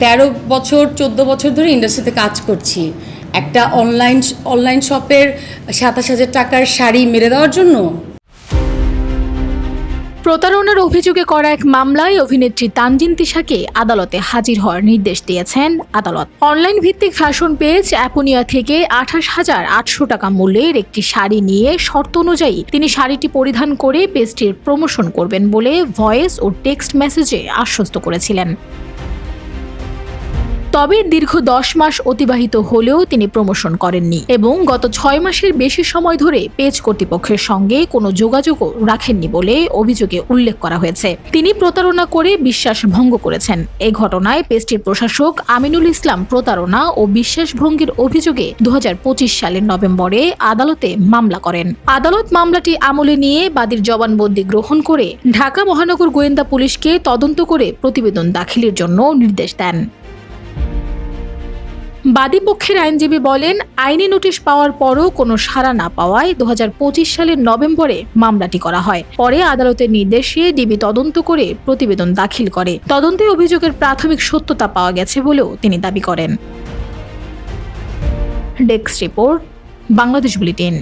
13 বছর 14 বছর ধরে ইন্ডাস্ট্রিতে কাজ করছি। একটা অনলাইন শপের 27,000 টাকার শাড়ি মেরে দেওয়ার জন্য। প্রতারণার অভিযোগে করা এক মামলায় অভিনেত্রী তানজিন তিশাকে আদালতে হাজির হওয়ার নির্দেশ দিয়েছেন আদালত। অনলাইন ভিত্তিক ফ্যাশন পেজ অ্যাপোনিয়া থেকে 28,800 টাকা মূল্যের একটি শাড়ি নিয়ে শর্ত অনুযায়ী তিনি শাড়িটি পরিধান করে পেজটির প্রমোশন করবেন বলে ভয়েস ও টেক্সট মেসেজে আশ্বস্ত করেছিলেন। তবে দীর্ঘ 10 মাস অতিবাহিত হলেও তিনি প্রমোশন করেননি এবং গত 6 মাসের বেশি সময় ধরে পেজ কর্তৃপক্ষের সঙ্গে কোনো যোগাযোগও রাখেননি বলে অভিযোগে উল্লেখ করা হয়েছে। তিনি প্রতারণা করে বিশ্বাস ভঙ্গ করেছেন। এই ঘটনায় পেজটির প্রশাসক আমিনুল ইসলাম প্রতারণা ও বিশ্বাস ভঙ্গের অভিযোগে 2025 সালের নভেম্বরে আদালতে মামলা করেন। আদালত মামলাটি আমলে নিয়ে বাদীর জবানবন্দি গ্রহণ করে ঢাকা মহানগর গোয়েন্দা পুলিশকে তদন্ত করে প্রতিবেদন দাখিলের জন্য নির্দেশ দেন। বাদীপক্ষের আইনজীবী বলেন, আইনি নোটিশ পাওয়ার পরও কোনো সাড়া না পাওয়ায় 2025 সালের নভেম্বরে মামলাটি করা হয়। পরে আদালতের নির্দেশে ডিবি তদন্ত করে প্রতিবেদন দাখিল করে। তদন্তে অভিযোগের প্রাথমিক সত্যতা পাওয়া গেছে বলেও তিনি দাবি করেন। Desk report, Bangladesh bulletin.